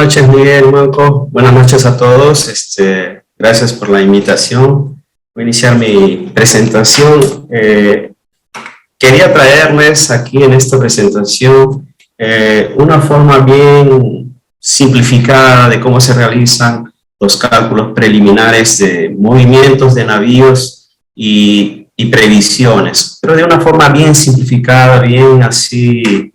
noches, Miguel, Manco. Buenas noches a todos. Gracias por la invitación. Voy a iniciar mi presentación. Quería traerles aquí en esta presentación una forma bien simplificada de cómo se realizan los cálculos preliminares de movimientos de navíos y previsiones, pero de una forma bien simplificada, bien así,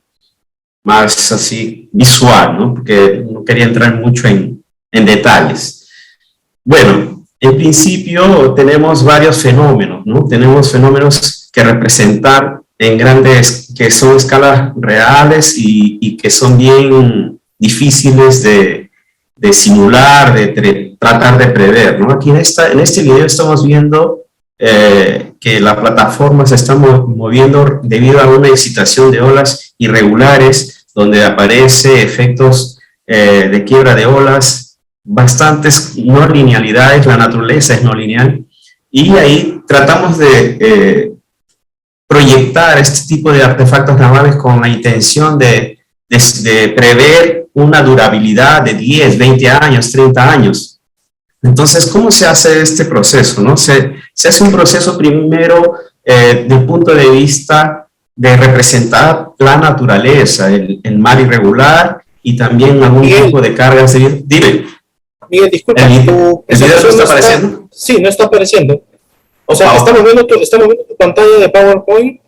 más así visual, ¿no? Porque no quería entrar mucho en detalles. Bueno, en principio tenemos varios fenómenos, ¿no? Tenemos fenómenos que representar en grandes, que son escalas reales y que son bien difíciles de simular, de tratar de prever, ¿no? Aquí en este video estamos viendo que la plataforma se está moviendo debido a una excitación de olas irregulares, donde aparece efectos de quiebra de olas, bastantes no linealidades, la naturaleza es no lineal, y ahí tratamos de proyectar este tipo de artefactos navales con la intención de prever una durabilidad de 10, 20 años, 30 años. Entonces, ¿cómo se hace este proceso, no? Se hace un proceso primero desde el punto de vista de representar la naturaleza, el mar irregular y también algún tipo de cargas. Dime. Miguel, disculpa. ¿El video no está apareciendo? Sí, no está apareciendo. O sea, estamos viendo tu pantalla de PowerPoint,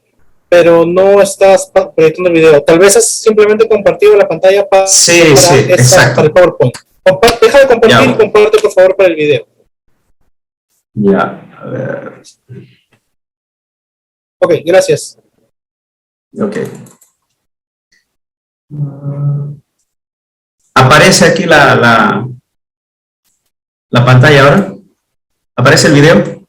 pero no estás proyectando el video. Tal vez has simplemente compartido la pantalla para el PowerPoint. Deja de compartir y comparte, por favor, para el video. Ya, a ver. Ok, gracias. Ok. ¿Aparece aquí la pantalla ahora? ¿Aparece el video?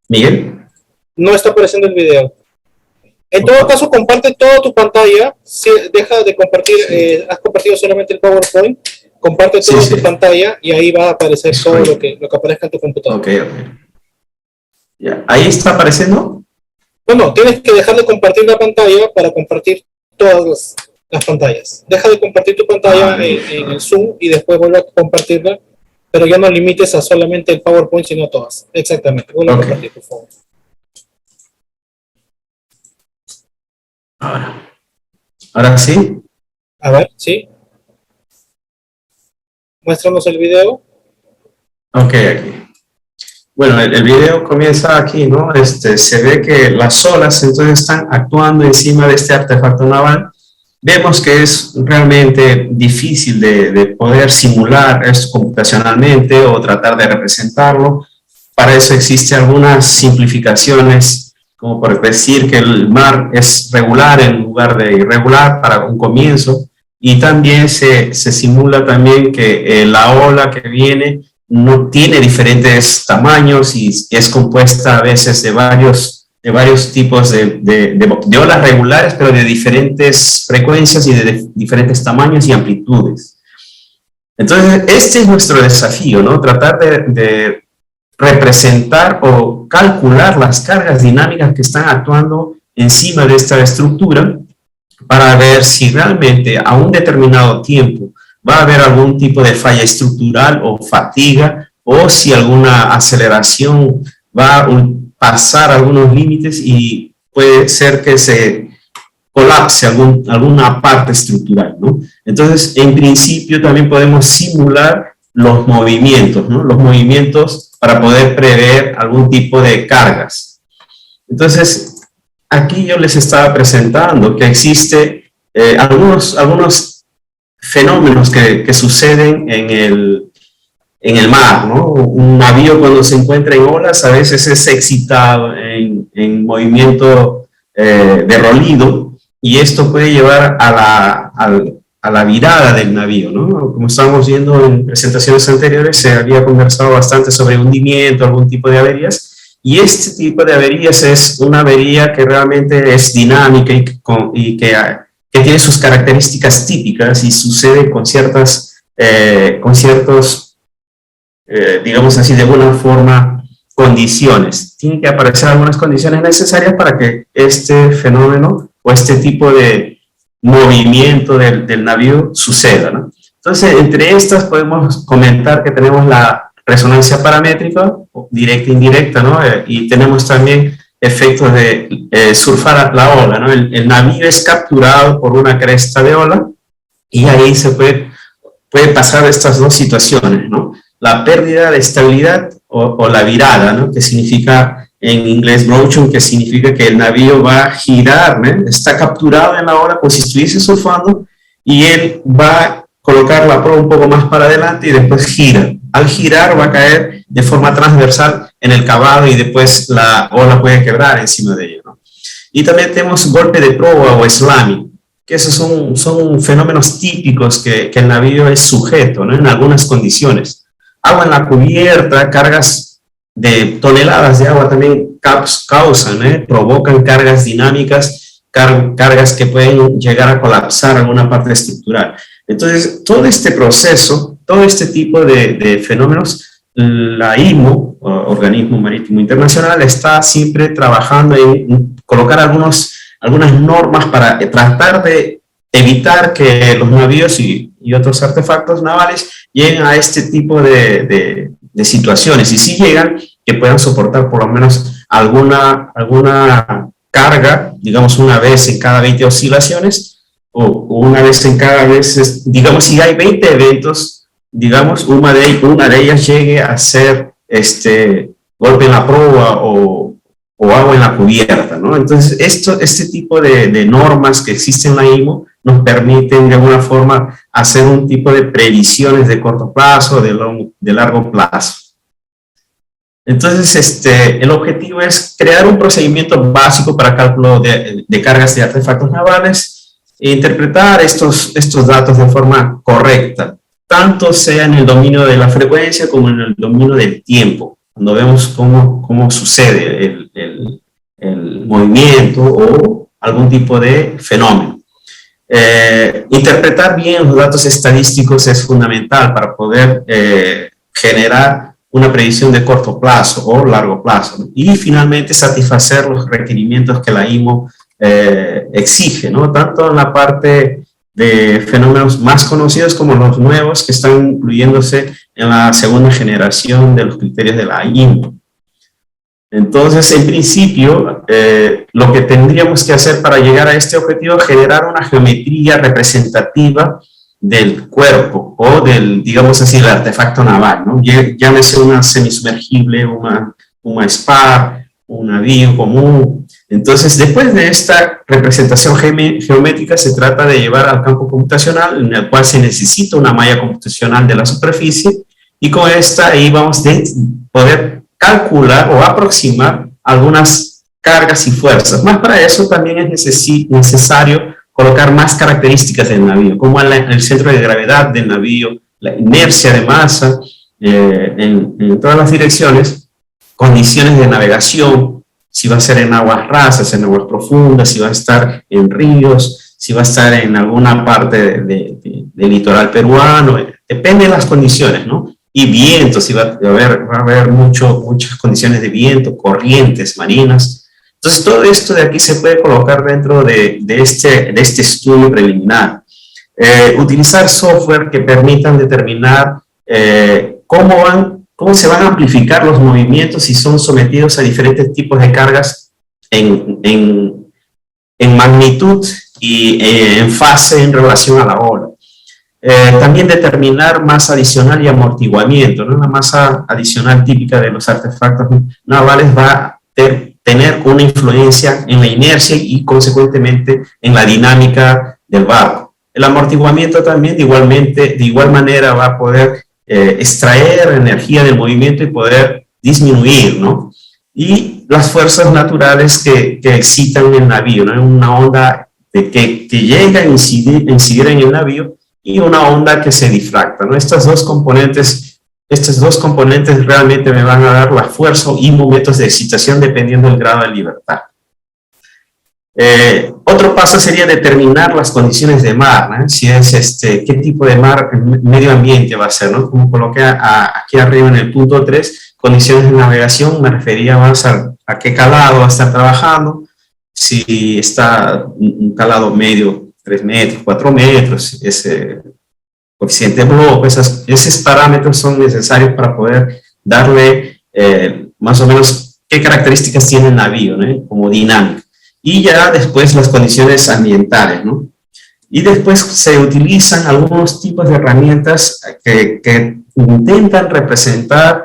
¿Miguel? No está apareciendo el video. En todo caso, comparte toda tu pantalla. Si deja de compartir, has compartido solamente el PowerPoint, comparte toda tu pantalla y ahí va a aparecer todo lo que aparezca en tu computadora. Ok. Ya. ¿Ahí está apareciendo? No, tienes que dejar de compartir la pantalla para compartir todas las pantallas. Deja de compartir tu pantalla en el Zoom y después vuelve a compartirla, pero ya no limites a solamente el PowerPoint, sino a todas. Exactamente. Vuelve a compartir, por favor. Ahora sí. A ver, sí. Muéstranos el video. Ok, aquí. Bueno, el video comienza aquí, ¿no? Se ve que las olas entonces están actuando encima de este artefacto naval. Vemos que es realmente difícil de poder simular esto computacionalmente o tratar de representarlo. Para eso existen algunas simplificaciones, como por decir que el mar es regular en lugar de irregular para un comienzo, y también se simula también que la ola que viene no tiene diferentes tamaños y es compuesta a veces de varios tipos de olas regulares, pero de diferentes frecuencias y de diferentes tamaños y amplitudes. Entonces, este es nuestro desafío, ¿no? Tratar de representar o calcular las cargas dinámicas que están actuando encima de esta estructura para ver si realmente a un determinado tiempo va a haber algún tipo de falla estructural o fatiga, o si alguna aceleración va a pasar algunos límites y puede ser que se colapse alguna parte estructural, ¿no? Entonces, en principio también podemos simular los movimientos, ¿no? Los movimientos para poder prever algún tipo de cargas. Entonces, aquí yo les estaba presentando que existe algunos fenómenos que suceden en el mar, ¿no? Un navío cuando se encuentra en olas a veces es excitado en movimiento de rolido, y esto puede llevar a la virada del navío, ¿no? Como estábamos viendo en presentaciones anteriores, se había conversado bastante sobre hundimiento, algún tipo de averías, y este tipo de averías es una avería que realmente es dinámica y que tiene sus características típicas y sucede con ciertos, digamos así, de alguna forma, condiciones. Tienen que aparecer algunas condiciones necesarias para que este fenómeno o este tipo de movimiento del navío suceda, ¿no? Entonces, entre estas podemos comentar que tenemos la resonancia paramétrica, directa e indirecta, ¿no? Y tenemos también efectos de surfar la ola, ¿no? El navío es capturado por una cresta de ola y ahí se puede pasar estas dos situaciones, ¿no? La pérdida de estabilidad o la virada, ¿no? Que significa en inglés broaching, que significa que el navío va a girar, ¿no? Está capturado en la ola como si estuviese surfando y él va a colocar la proa un poco más para adelante y después gira. Al girar va a caer de forma transversal en el cavado y después la ola puede quebrar encima de ello, ¿no? Y también tenemos golpe de proa o slamming, que esos son fenómenos típicos que el navío es sujeto, ¿no? En algunas condiciones. Agua en la cubierta, cargas de toneladas de agua también causan, provocan cargas dinámicas, cargas que pueden llegar a colapsar alguna parte estructural. Entonces, todo este proceso, todo este tipo de fenómenos, la IMO, Organismo Marítimo Internacional, está siempre trabajando en colocar algunas normas para tratar de evitar que los navíos y otros artefactos navales lleguen a este tipo de situaciones, y si llegan, que puedan soportar por lo menos alguna carga, digamos una vez en cada 20 oscilaciones, o una vez en cada vez, digamos si hay 20 eventos, digamos una de ellas llegue a ser golpe en la proa o agua en la cubierta, ¿no? Entonces este tipo de normas que existen en la IMO nos permiten de alguna forma hacer un tipo de previsiones de corto plazo, de largo plazo. Entonces, el objetivo es crear un procedimiento básico para cálculo de cargas de artefactos navales e interpretar estos datos de forma correcta, tanto sea en el dominio de la frecuencia como en el dominio del tiempo, cuando vemos cómo sucede el movimiento o algún tipo de fenómeno. Interpretar bien los datos estadísticos es fundamental para poder generar una predicción de corto plazo o largo plazo, ¿no? Y finalmente satisfacer los requerimientos que la IMO exige, ¿no? Tanto en la parte de fenómenos más conocidos como los nuevos que están incluyéndose en la segunda generación de los criterios de la IMO. Entonces, en principio, lo que tendríamos que hacer para llegar a este objetivo es generar una geometría representativa del cuerpo o digamos así, el artefacto naval, ¿no? Llámese una semisumergible, una spar, un navío común. Entonces, después de esta representación geométrica, se trata de llevar al campo computacional, en el cual se necesita una malla computacional de la superficie, y con esta ahí vamos a poder calcular o aproximar algunas cargas y fuerzas. Más para eso también es necesario colocar más características del navío, como el centro de gravedad del navío, la inercia de masa en todas las direcciones, condiciones de navegación, si va a ser en aguas rasas, en aguas profundas, si va a estar en ríos, si va a estar en alguna parte del litoral peruano, depende de las condiciones, ¿no? Y viento, si va a haber muchas condiciones de viento, corrientes marinas. Entonces, todo esto de aquí se puede colocar dentro de este estudio preliminar. Utilizar software que permitan determinar cómo se van a amplificar los movimientos si son sometidos a diferentes tipos de cargas en magnitud y en fase en relación a la ola. También determinar masa adicional y amortiguamiento, ¿no? La masa adicional típica de los artefactos navales va a tener una influencia en la inercia y consecuentemente en la dinámica del barco. El amortiguamiento también de igual manera va a poder extraer energía del movimiento y poder disminuir, ¿no? Y las fuerzas naturales que excitan el navío, ¿no? Una onda que llega a incidir en el navío y una onda que se difracta, ¿no? Estos dos componentes realmente me van a dar la fuerza y momentos de excitación dependiendo del grado de libertad. Otro paso sería determinar las condiciones de mar, ¿no? Si es qué tipo de mar, medio ambiente va a ser, ¿no? Como coloqué aquí arriba en el punto 3, condiciones de navegación, me refería más a qué calado va a estar trabajando, si está un calado medio 3 metros, 4 metros, ese coeficiente bloque, esos parámetros son necesarios para poder darle más o menos qué características tiene el navío, ¿no? Como dinámica. Y ya después las condiciones ambientales, ¿no? Y después se utilizan algunos tipos de herramientas que intentan representar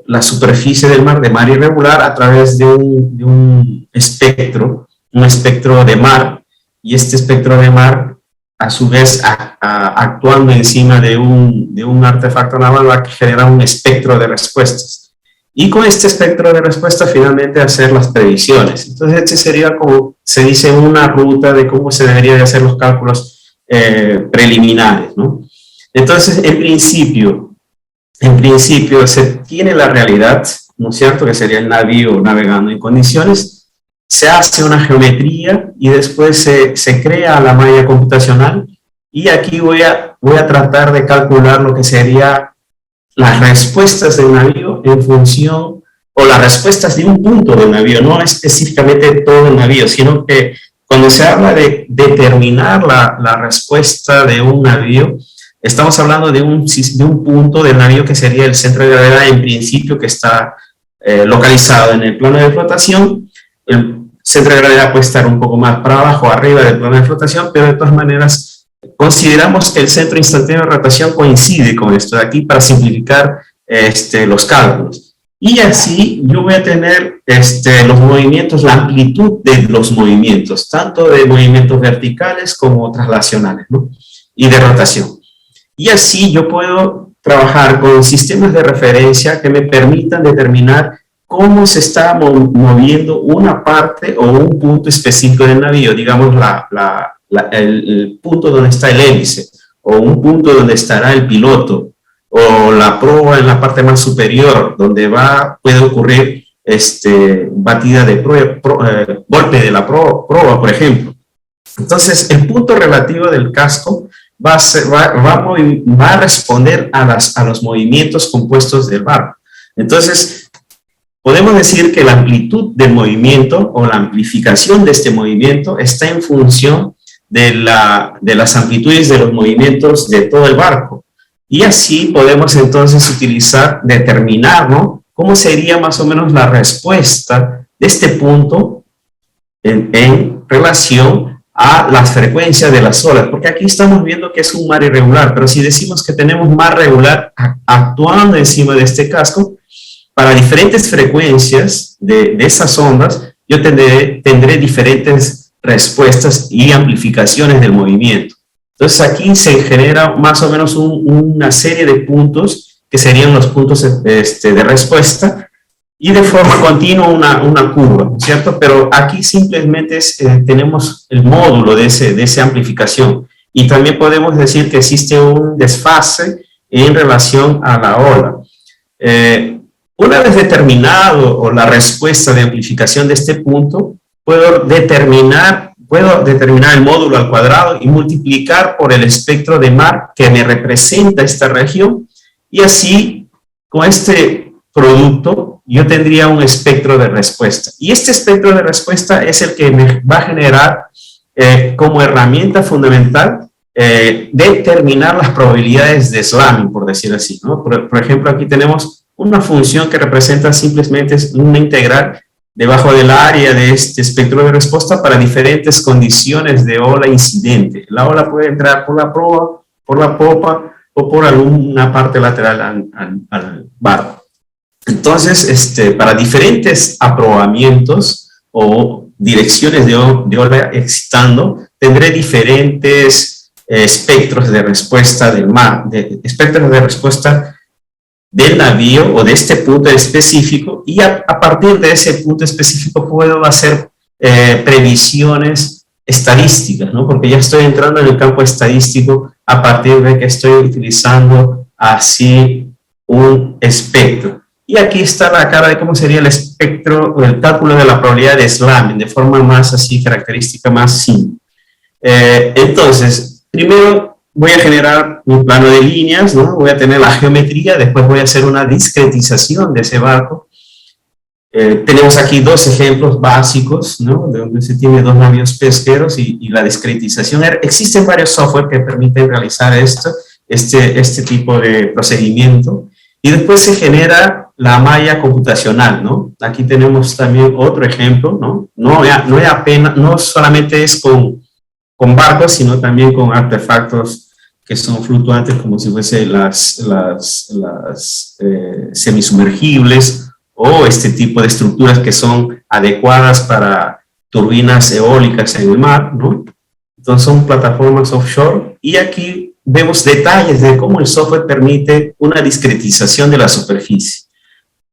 la superficie del mar, de mar irregular, a través de un espectro de mar, y este espectro de mar, a su vez, actuando encima de un artefacto naval, va a generar un espectro de respuestas. Y con este espectro de respuesta, finalmente, hacer las previsiones. Entonces, este sería, como se dice, una ruta de cómo se debería de hacer los cálculos preliminares, ¿no? Entonces, en principio, se tiene la realidad, ¿no es cierto?, que sería el navío navegando en condiciones, se hace una geometría y después se crea la malla computacional, y aquí voy a tratar de calcular lo que sería las respuestas del navío en función, o las respuestas de un punto del navío, no específicamente todo el navío, sino que cuando se habla de determinar la respuesta de un navío, estamos hablando de un punto del navío que sería el centro de gravedad, en principio, que está localizado en el plano de flotación. El centro de gravedad puede estar un poco más para abajo o arriba del plano de flotación, pero de todas maneras consideramos que el centro instantáneo de rotación coincide con esto de aquí para simplificar los cálculos. Y así yo voy a tener los movimientos, la amplitud de los movimientos, tanto de movimientos verticales como traslacionales, ¿no? Y de rotación. Y así yo puedo trabajar con sistemas de referencia que me permitan determinar cómo se está moviendo una parte o un punto específico del navío, digamos el punto donde está el hélice, o un punto donde estará el piloto, o la proa en la parte más superior, donde puede ocurrir batida de golpe de la proa, por ejemplo. Entonces, el punto relativo del casco va a responder a los movimientos compuestos del barco. Entonces, podemos decir que la amplitud del movimiento, o la amplificación de este movimiento, está en función de las amplitudes de los movimientos de todo el barco. Y así podemos entonces determinar, ¿no?, cómo sería más o menos la respuesta de este punto en relación a las frecuencias de las olas, porque aquí estamos viendo que es un mar irregular, pero si decimos que tenemos mar regular actuando encima de este casco, para diferentes frecuencias de esas ondas, yo tendré diferentes respuestas y amplificaciones del movimiento. Entonces aquí se genera más o menos una serie de puntos, que serían los puntos de respuesta, y de forma continua una curva, ¿cierto? Pero aquí simplemente tenemos el módulo de esa amplificación, y también podemos decir que existe un desfase en relación a la ola. Una vez determinado o la respuesta de amplificación de este punto, puedo determinar el módulo al cuadrado y multiplicar por el espectro de mar que me representa esta región, y así, con este producto, yo tendría un espectro de respuesta. Y este espectro de respuesta es el que me va a generar como herramienta fundamental determinar las probabilidades de slamming, por decir así, ¿no? Por ejemplo, aquí tenemos una función que representa simplemente una integral debajo del área de este espectro de respuesta para diferentes condiciones de ola incidente. La ola puede entrar por la proa, por la popa o por alguna parte lateral al barco. Entonces, para diferentes aprobamientos o direcciones de ola excitando, tendré diferentes espectros de respuesta del mar, espectros de respuesta del navío o de este punto específico, y a partir de ese punto específico puedo hacer previsiones estadísticas, ¿no? Porque ya estoy entrando en el campo estadístico a partir de que estoy utilizando así un espectro. Y aquí está la cara de cómo sería el espectro, o el cálculo de la probabilidad de slamming, de forma más así característica, más simple. Entonces, primero voy a generar un plano de líneas, ¿no? Voy a tener la geometría, después voy a hacer una discretización de ese barco. Tenemos aquí dos ejemplos básicos, ¿no? De donde se tiene dos navíos pesqueros y la discretización. Existen varios software que permiten realizar este tipo de procedimiento. Y después se genera la malla computacional, ¿no? Aquí tenemos también otro ejemplo, ¿no? No solamente es con barcos, sino también con artefactos que son fluctuantes, como si fuesen las semisumergibles, o este tipo de estructuras que son adecuadas para turbinas eólicas en el mar, ¿no? Entonces son plataformas offshore, y aquí vemos detalles de cómo el software permite una discretización de la superficie.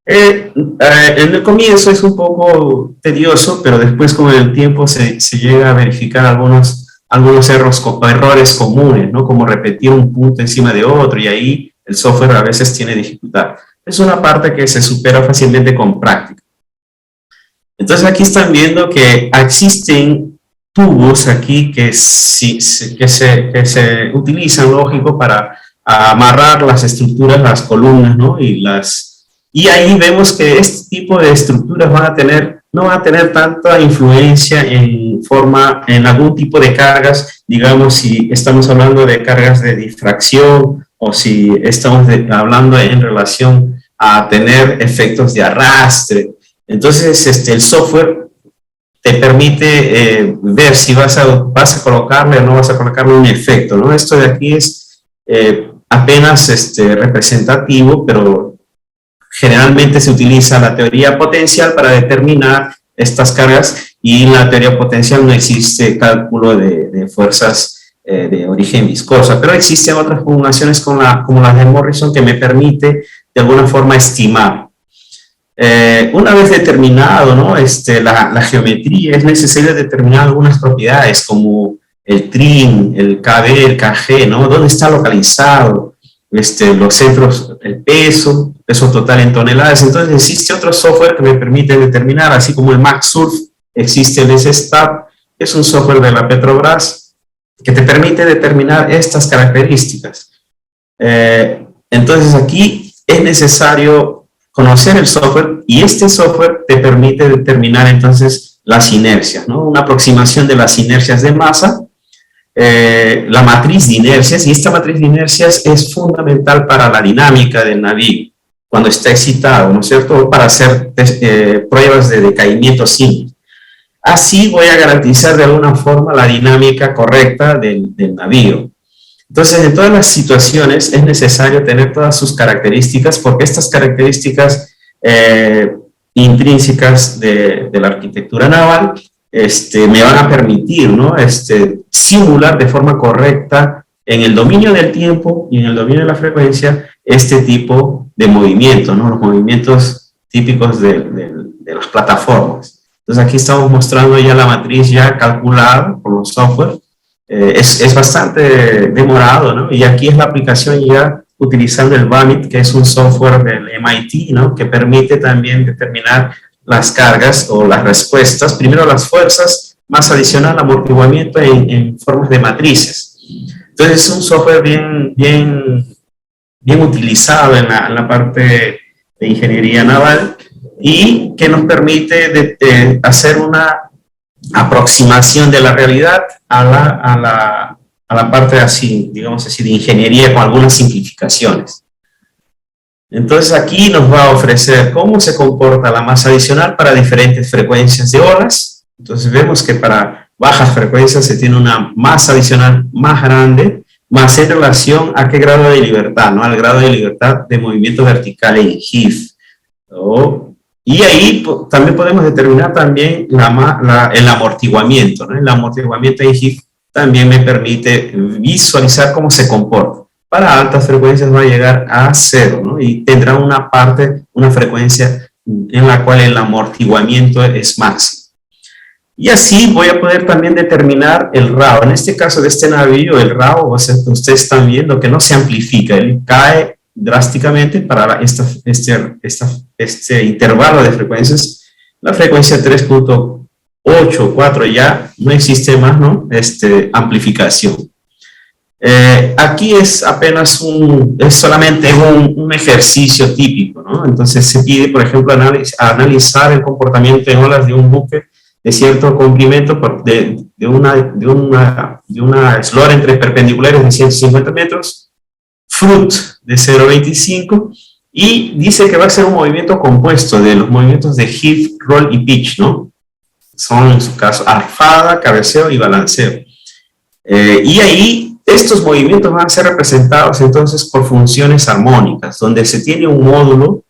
En el comienzo es un poco tedioso, pero después con el tiempo se llega a verificar algunos errores comunes, ¿no? Como repetir un punto encima de otro, y ahí el software a veces tiene dificultad. Es una parte que se supera fácilmente con práctica. Entonces aquí están viendo que existen tubos aquí que se utilizan, lógico, para amarrar las estructuras, las columnas, ¿no? Y ahí vemos que este tipo de estructuras no van a tener tanta influencia en algún tipo de cargas, digamos, si estamos hablando de cargas de difracción, o si estamos hablando en relación a tener efectos de arrastre. Entonces, el software te permite ver si vas a colocarle o no vas a colocarle un efecto, ¿no? Esto de aquí es apenas representativo, pero generalmente se utiliza la teoría potencial para determinar estas cargas, y en la teoría potencial no existe cálculo de fuerzas de origen viscosa, pero existen otras formulaciones como las de Morrison, que me permite de alguna forma estimar. Una vez determinado, ¿no? La geometría, es necesario determinar algunas propiedades como el trim, el KB, el KG, ¿no? ¿Dónde está localizado? Los centros, el peso total en toneladas. Entonces existe otro software que me permite determinar, así como el MaxSurf, existe el SSTAP, que es un software de la Petrobras, que te permite determinar estas características. Entonces aquí es necesario conocer el software, y este software te permite determinar entonces las inercias, ¿no? Una aproximación de las inercias de masa, la matriz de inercias, y esta matriz de inercias es fundamental para la dinámica del navío cuando está excitado, ¿no es cierto?, para hacer pruebas de decaimiento simple. Así voy a garantizar de alguna forma la dinámica correcta del navío. Entonces, en todas las situaciones es necesario tener todas sus características, porque estas características intrínsecas de la arquitectura naval me van a permitir, ¿no?, simular de forma correcta en el dominio del tiempo y en el dominio de la frecuencia este tipo de movimientos, ¿no?, los movimientos típicos de las plataformas. Entonces aquí estamos mostrando ya la matriz ya calculada por los software. Es bastante demorado, ¿no? Y aquí es la aplicación ya utilizando el VAMIT, que es un software del MIT, ¿no?, que permite también determinar las cargas o las respuestas, primero las fuerzas, más adicional amortiguamiento en formas de matrices. Entonces es un software bien utilizado en la parte de ingeniería naval, y que nos permite hacer una aproximación de la realidad a la parte así, digamos así, de ingeniería, con algunas simplificaciones. Entonces aquí nos va a ofrecer cómo se comporta la masa adicional para diferentes frecuencias de olas. Entonces vemos que para bajas frecuencias se tiene una masa adicional más grande, más en relación a qué grado de libertad, ¿no?, al grado de libertad de movimiento vertical en GIF, ¿no? Y ahí también podemos determinar también el amortiguamiento, ¿no? El amortiguamiento en GIF también me permite visualizar cómo se comporta. Para altas frecuencias va a llegar a 0, ¿no? Y tendrá una frecuencia en la cual el amortiguamiento es máximo. Y así voy a poder también determinar el RAO. En este caso de este navío, el RAO, ustedes están viendo que no se amplifica, él cae drásticamente para este intervalo de frecuencias. La frecuencia 3.84 ya no existe más, ¿no?, amplificación. Aquí es apenas es solamente un ejercicio típico, ¿no? Entonces se pide, por ejemplo, analizar el comportamiento en olas de un buque de cierto comprimento de una eslora entre perpendiculares de 150 metros, FRUT de 0.25, y dice que va a ser un movimiento compuesto de los movimientos de heave, roll y pitch, ¿no? Son en su caso arfada, cabeceo y balanceo. Y ahí estos movimientos van a ser representados entonces por funciones armónicas, donde se tiene un módulo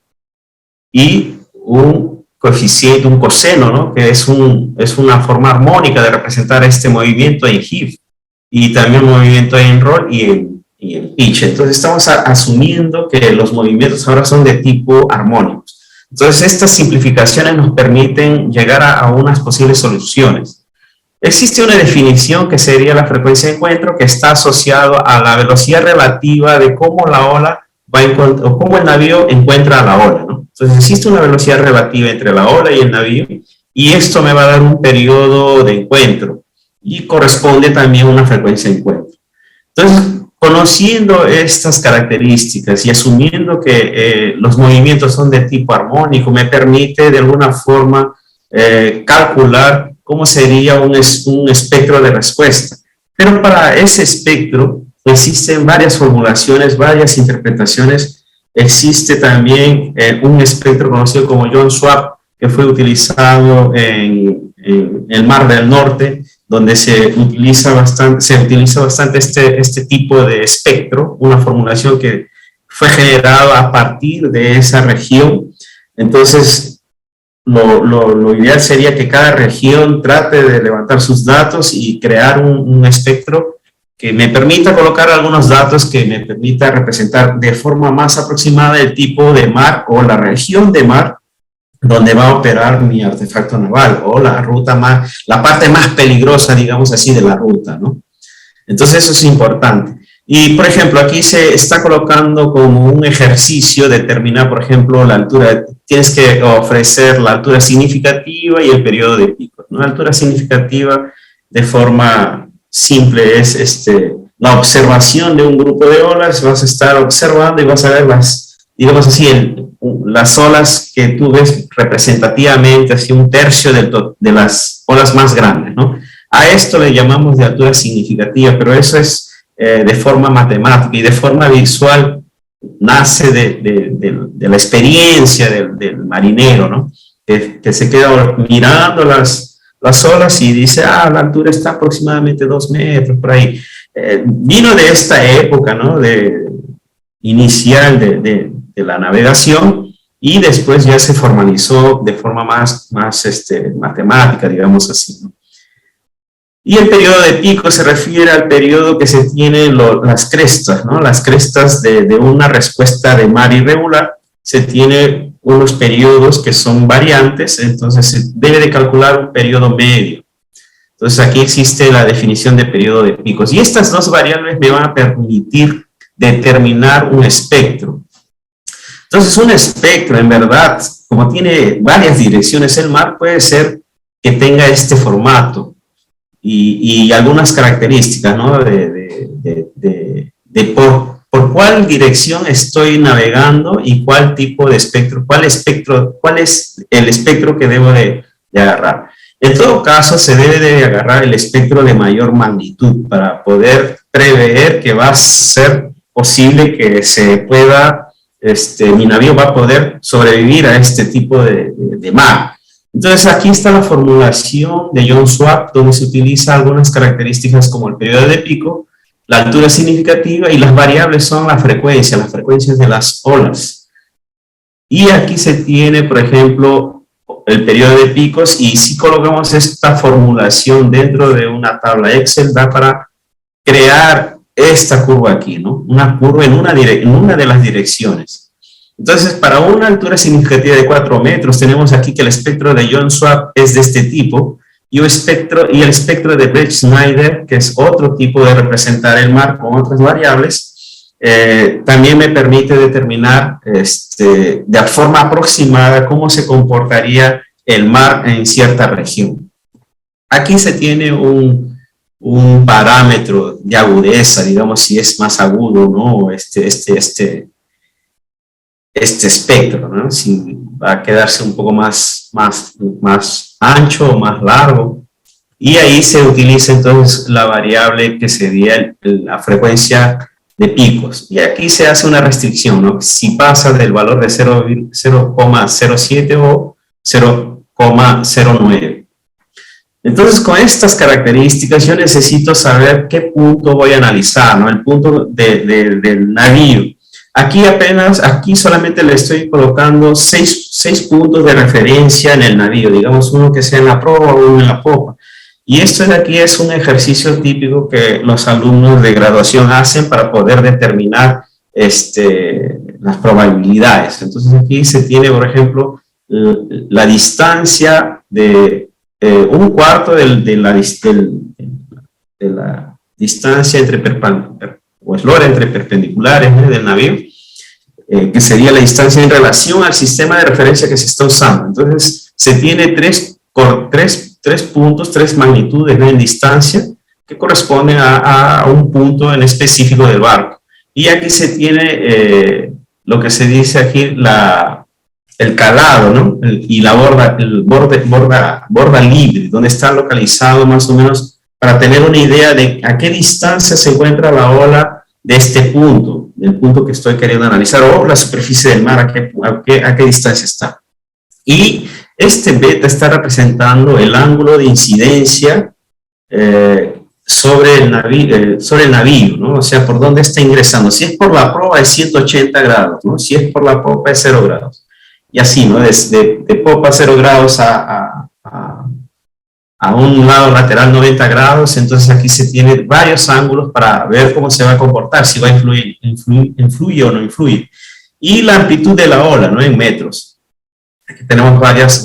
y un coeficiente, un coseno, ¿no? Que es una forma armónica de representar este movimiento en heave, y también movimiento en roll y en pitch. Entonces estamos asumiendo que los movimientos ahora son de tipo armónicos. Entonces estas simplificaciones nos permiten llegar a unas posibles soluciones. Existe una definición que sería la frecuencia de encuentro, que está asociado a la velocidad relativa de cómo la ola o cómo el navío encuentra a la ola, ¿no? Entonces existe una velocidad relativa entre la ola y el navío, y esto me va a dar un periodo de encuentro, y corresponde también a una frecuencia de encuentro. Entonces, conociendo estas características y asumiendo que los movimientos son de tipo armónico, me permite de alguna forma calcular cómo sería un espectro de respuesta. Pero para ese espectro existen varias formulaciones, varias interpretaciones. Existe también un espectro conocido como John Swap, que fue utilizado en el Mar del Norte, donde se utiliza bastante este tipo de espectro, una formulación que fue generada a partir de esa región. Entonces, lo ideal sería que cada región trate de levantar sus datos y crear un espectro que me permita colocar algunos datos que me permita representar de forma más aproximada el tipo de mar o la región de mar donde va a operar mi artefacto naval, o la parte más peligrosa, digamos así, de la ruta, ¿no? Entonces eso es importante. Y, por ejemplo, aquí se está colocando como un ejercicio determinar, por ejemplo, la altura. Tienes que ofrecer la altura significativa y el periodo de pico, ¿no? La altura significativa, de forma simple, es la observación de un grupo de olas. Vas a estar observando y vas a ver digamos así, las olas que tú ves representativamente, así un tercio de las olas más grandes, ¿no? A esto le llamamos de altura significativa, pero eso es de forma matemática, y de forma visual nace de la experiencia del marinero, ¿no? Que se queda mirando las olas y dice, la altura está aproximadamente 2 metros, por ahí. Vino de esta época, ¿no? Inicial de la navegación, y después ya se formalizó de forma más matemática, digamos así, ¿no? Y el periodo de pico se refiere al periodo que se tienen las crestas, ¿no? Las crestas de una respuesta de mar irregular. Se tiene unos periodos que son variantes, entonces se debe de calcular un periodo medio. Entonces aquí existe la definición de periodo de picos. Y estas dos variables me van a permitir determinar un espectro. Entonces un espectro, en verdad, como tiene varias direcciones el mar, puede ser que tenga este formato y algunas características, ¿no? Por cuál dirección estoy navegando y cuál tipo de espectro, cuál es el espectro que debo de agarrar. En todo caso, se debe de agarrar el espectro de mayor magnitud para poder prever que va a ser posible que se pueda, mi navío va a poder sobrevivir a este tipo de mar. Entonces aquí está la formulación de John Swap, donde se utiliza algunas características como el periodo de pico, la altura significativa, y las variables son las frecuencias de las olas. Y aquí se tiene, por ejemplo, el periodo de picos, y si colocamos esta formulación dentro de una tabla Excel, da para crear esta curva aquí, ¿no? Una curva en una de las direcciones. Entonces, para una altura significativa de 4 metros, tenemos aquí que el espectro de John Swap es de este tipo, y el espectro de Brett-Schneider, que es otro tipo de representar el mar con otras variables, también me permite determinar de forma aproximada cómo se comportaría el mar en cierta región. Aquí se tiene un parámetro de agudeza, digamos, si es más agudo, ¿no? Este espectro, ¿no? Si va a quedarse un poco más ancho o más largo. Y ahí se utiliza entonces la variable que sería la frecuencia de picos. Y aquí se hace una restricción, ¿no? Si pasa del valor de 0,07 o 0,09. Entonces, con estas características, yo necesito saber qué punto voy a analizar, ¿no? El punto del navío. Aquí solamente le estoy colocando 6 puntos de referencia en el navío, digamos uno que sea en la proa o uno en la popa. Y esto de aquí es un ejercicio típico que los alumnos de graduación hacen para poder determinar las probabilidades. Entonces aquí se tiene, por ejemplo, la distancia de un cuarto de la distancia entre entre perpendiculares, ¿no?, del navío, que sería la distancia en relación al sistema de referencia que se está usando. Entonces se tiene tres puntos, 3 magnitudes, ¿no?, en distancia, que corresponden a un punto en específico del barco. Y aquí se tiene lo que se dice aquí, el calado, ¿no?, y la borda libre, donde está localizado más o menos, para tener una idea de a qué distancia se encuentra la ola de este punto, del punto que estoy queriendo analizar, o la superficie del mar, a qué distancia está. Y este beta está representando el ángulo de incidencia sobre el navío, ¿no? O sea, por dónde está ingresando. Si es por la proa es 180 grados, ¿no? Si es por la popa es 0 grados. Y así, ¿no? De popa 0 grados a un lado lateral 90 grados, entonces aquí se tiene varios ángulos para ver cómo se va a comportar, si va a influye o no influye. Y la amplitud de la ola, ¿no?, en metros. Aquí tenemos varios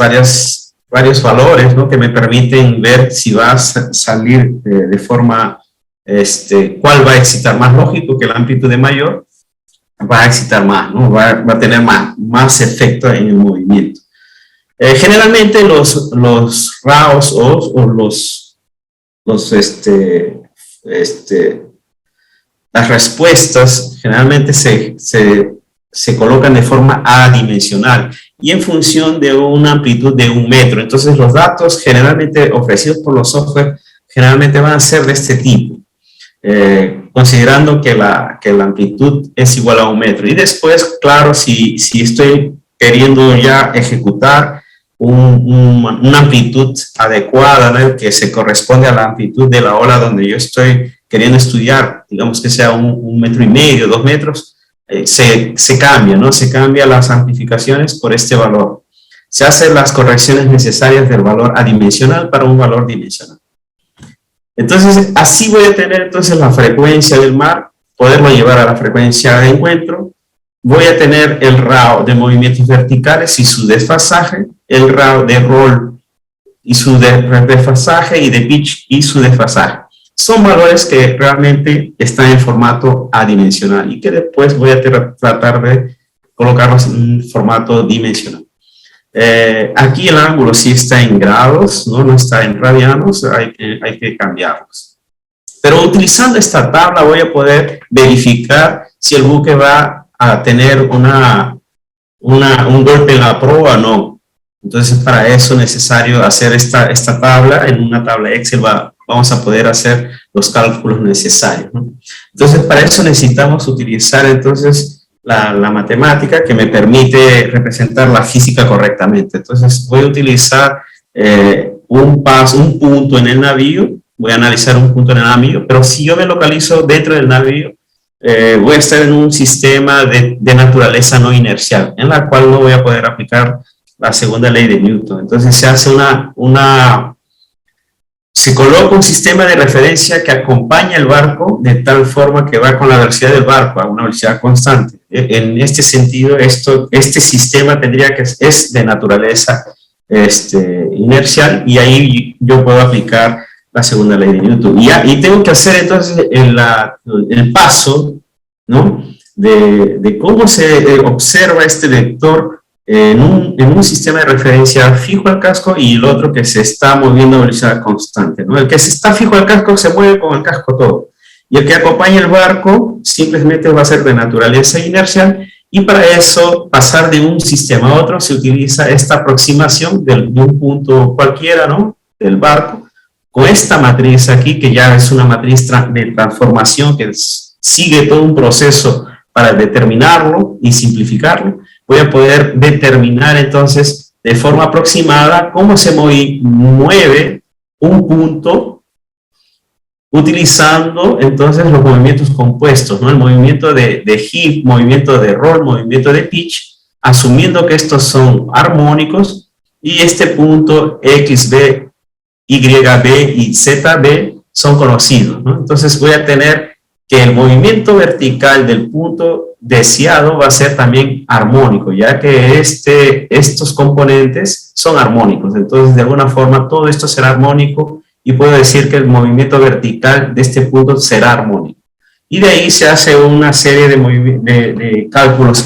valores, ¿no?, que me permiten ver si va a salir de forma, cuál va a excitar más. Lógico que la amplitud de mayor va a excitar más, ¿no?, va a tener más efecto en el movimiento. Generalmente los RAOs o las respuestas generalmente se colocan de forma adimensional y en función de una amplitud de 1 metro. Entonces los datos generalmente ofrecidos por los software generalmente van a ser de este tipo, considerando que la amplitud es igual a 1 metro. Y después, claro, si estoy queriendo ya ejecutar una amplitud adecuada, ¿no?, que se corresponde a la amplitud de la ola donde yo estoy queriendo estudiar, digamos que sea 1,5 metros, 2 metros, se cambia, ¿no? Se cambian las amplificaciones por este valor. Se hacen las correcciones necesarias del valor adimensional para un valor dimensional. Entonces, así voy a tener entonces la frecuencia del mar, poderlo llevar a la frecuencia de encuentro. Voy a tener el RAO de movimientos verticales y su desfasaje, el RAO de roll y su desfasaje, y de pitch y su desfasaje. Son valores que realmente están en formato adimensional y que después voy a tratar de colocarlos en formato dimensional. Aquí el ángulo sí está en grados, no está en radianos, hay que cambiarlos. Pero utilizando esta tabla voy a poder verificar si el buque va a tener un golpe en la proa o no. Entonces, para eso es necesario hacer esta tabla. En una tabla Excel vamos a poder hacer los cálculos necesarios, ¿no? Entonces, para eso necesitamos utilizar entonces la matemática que me permite representar la física correctamente. Entonces, voy a utilizar un punto en el navío, voy a analizar un punto en el navío, pero si yo me localizo dentro del navío, voy a estar en un sistema de naturaleza no inercial, en la cual no voy a poder aplicar la segunda ley de Newton. Entonces se hace se coloca un sistema de referencia que acompaña el barco de tal forma que va con la velocidad del barco a una velocidad constante. En este sentido, este sistema es de naturaleza inercial, y ahí yo puedo aplicar la segunda ley de Newton. Y tengo que hacer entonces el paso, ¿no?, de cómo se observa este vector en un sistema de referencia fijo al casco y el otro que se está moviendo a velocidad constante, ¿no? El que se está fijo al casco se mueve con el casco todo, y el que acompaña el barco simplemente va a ser de naturaleza inercial, y para eso, pasar de un sistema a otro, se utiliza esta aproximación de un punto cualquiera, ¿no?, del barco, con esta matriz aquí, que ya es una matriz de transformación que sigue todo un proceso para determinarlo y simplificarlo. Voy a poder determinar entonces de forma aproximada cómo se mueve un punto utilizando entonces los movimientos compuestos, ¿no? El movimiento de hip, movimiento de roll, movimiento de pitch, asumiendo que estos son armónicos, y este punto X, B, Y, B y Z, B son conocidos, ¿no? Entonces voy a tener que el movimiento vertical del punto deseado va a ser también armónico, ya que estos componentes son armónicos. Entonces, de alguna forma, todo esto será armónico, y puedo decir que el movimiento vertical de este punto será armónico. Y de ahí se hace una serie de cálculos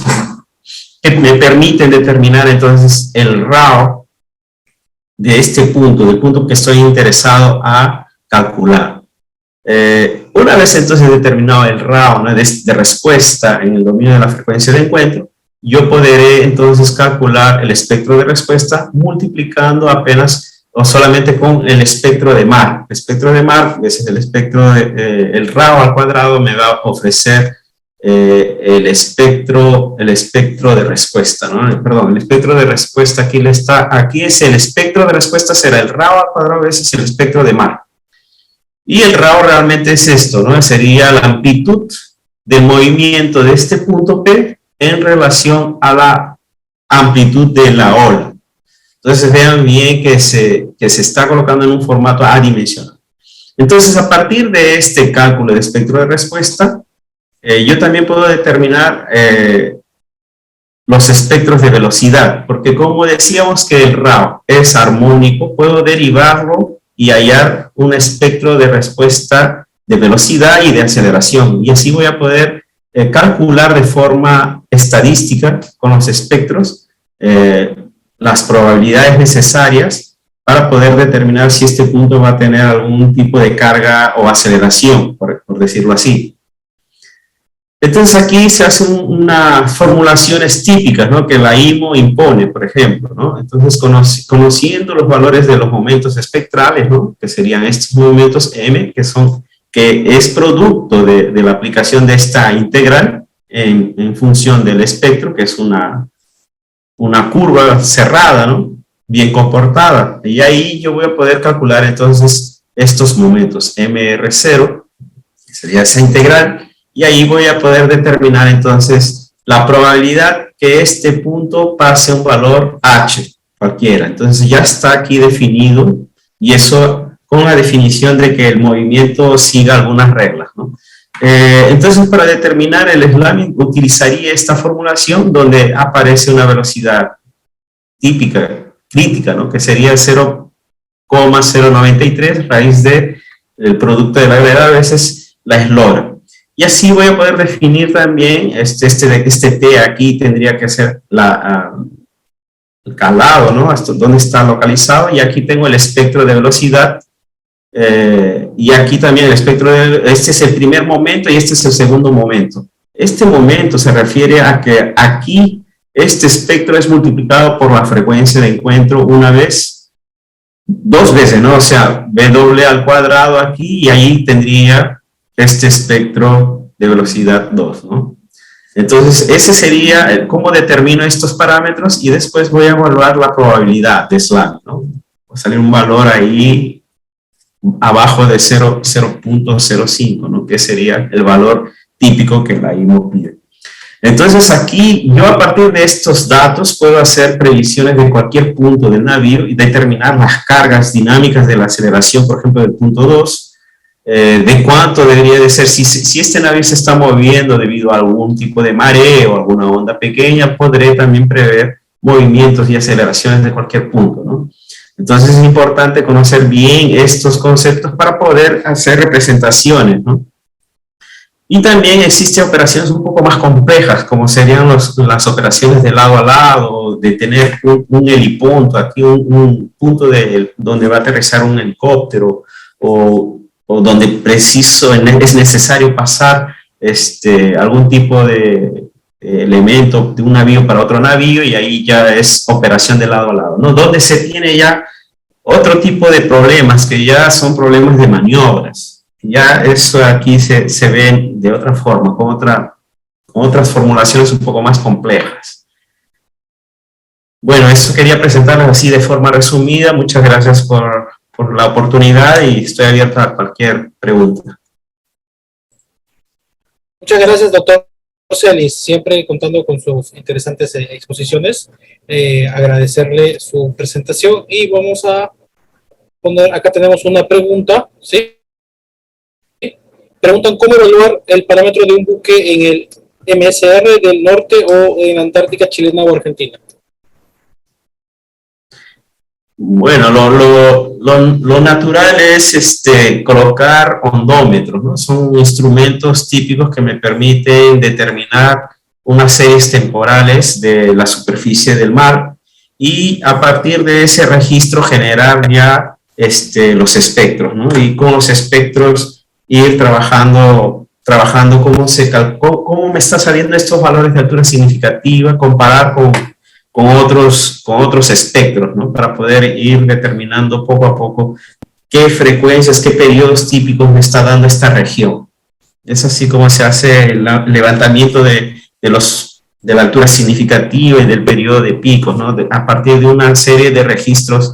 que me permiten determinar entonces el RAW de este punto, del punto que estoy interesado a calcular. Una vez entonces determinado el RAW, ¿no?, de respuesta en el dominio de la frecuencia de encuentro, yo podré entonces calcular el espectro de respuesta multiplicando apenas o solamente con el espectro de Mark. El espectro de Mark, ese es el espectro el RAW al cuadrado, me va a ofrecer el espectro de respuesta, ¿no? Perdón, el espectro de respuesta aquí es el espectro de respuesta, será el RAW al cuadrado, ese es el espectro de Mark. Y el RAW realmente es esto, ¿no? Sería la amplitud del movimiento de este punto P en relación a la amplitud de la ola. Entonces vean bien que se está colocando en un formato adimensional. Entonces, a partir de este cálculo de espectro de respuesta, yo también puedo determinar los espectros de velocidad, porque como decíamos que el RAW es armónico, puedo derivarlo y hallar un espectro de respuesta de velocidad y de aceleración, y así voy a poder calcular de forma estadística con los espectros las probabilidades necesarias para poder determinar si este punto va a tener algún tipo de carga o aceleración, por decirlo así. Entonces aquí se hacen unas formulaciones típicas, ¿no?, que la IMO impone, por ejemplo, ¿no? Entonces, conociendo los valores de los momentos espectrales, ¿no?, que serían estos momentos M, que es producto de la aplicación de esta integral en función del espectro, que es una curva cerrada, ¿no?, bien comportada. Y ahí yo voy a poder calcular entonces estos momentos, MR0, que sería esa integral, y ahí voy a poder determinar entonces la probabilidad que este punto pase un valor H, cualquiera. Entonces ya está aquí definido, y eso con la definición de que el movimiento siga algunas reglas, ¿no? Entonces, para determinar el slamming, utilizaría esta formulación donde aparece una velocidad típica, crítica, ¿no?, que sería 0,093 raíz del producto de la gravedad veces la eslora. Y así voy a poder definir también este T aquí tendría que ser el calado, ¿no?, hasta dónde está localizado, y aquí tengo el espectro de velocidad. Y aquí también el espectro este es el primer momento y este es el segundo momento. Este momento se refiere a que aquí este espectro es multiplicado por la frecuencia de encuentro dos veces, ¿no? O sea, W al cuadrado aquí, y ahí tendría este espectro de velocidad 2, ¿no? Entonces, ese sería cómo determino estos parámetros, y después voy a evaluar la probabilidad de slam, ¿no? Va a salir un valor ahí abajo de 0.05, ¿no?, que sería el valor típico que la IMO pide. Entonces aquí yo a partir de estos datos puedo hacer previsiones de cualquier punto del navío y determinar las cargas dinámicas de la aceleración, por ejemplo, del punto 2, de cuánto debería de ser, si este navío se está moviendo debido a algún tipo de mareo o alguna onda pequeña, podré también prever movimientos y aceleraciones de cualquier punto, ¿no? Entonces es importante conocer bien estos conceptos para poder hacer representaciones, ¿no? Y también existen operaciones un poco más complejas, como serían las operaciones de lado a lado, de tener un helipunto, aquí un punto donde va a aterrizar un helicóptero, o donde es necesario pasar algún tipo de elemento de un navío para otro navío, y ahí ya es operación de lado a lado, ¿no? Donde se tiene ya otro tipo de problemas, que ya son problemas de maniobras. Ya eso aquí se ve de otra forma, con otras formulaciones un poco más complejas. Bueno, eso quería presentarles así de forma resumida. Muchas gracias por la oportunidad y estoy abierto a cualquier pregunta. Muchas gracias, doctor Celis, siempre contando con sus interesantes exposiciones. Agradecerle su presentación y vamos a poner, acá tenemos una pregunta, ¿sí? Preguntan cómo evaluar el parámetro de un buque en el MSR del norte o en la Antártica chilena o argentina. Bueno, lo natural es colocar ondómetros, ¿no? Son instrumentos típicos que me permiten determinar unas series temporales de la superficie del mar, y a partir de ese registro generar ya los espectros, ¿no? Y con los espectros ir trabajando cómo me está saliendo estos valores de altura significativa, comparar con otros espectros, ¿no? Para poder ir determinando poco a poco qué frecuencias, qué periodos típicos me está dando esta región. Es así como se hace el levantamiento de la altura significativa y del periodo de picos, ¿no? A partir de una serie de registros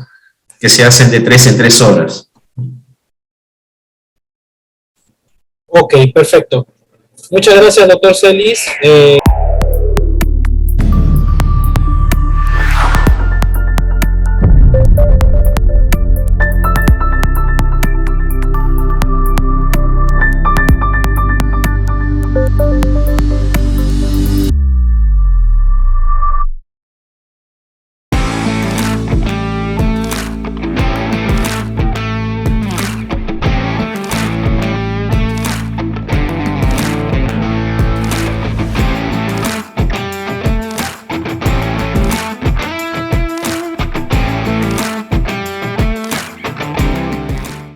que se hacen de 3 en 3 horas. Ok, perfecto. Muchas gracias, doctor Celis.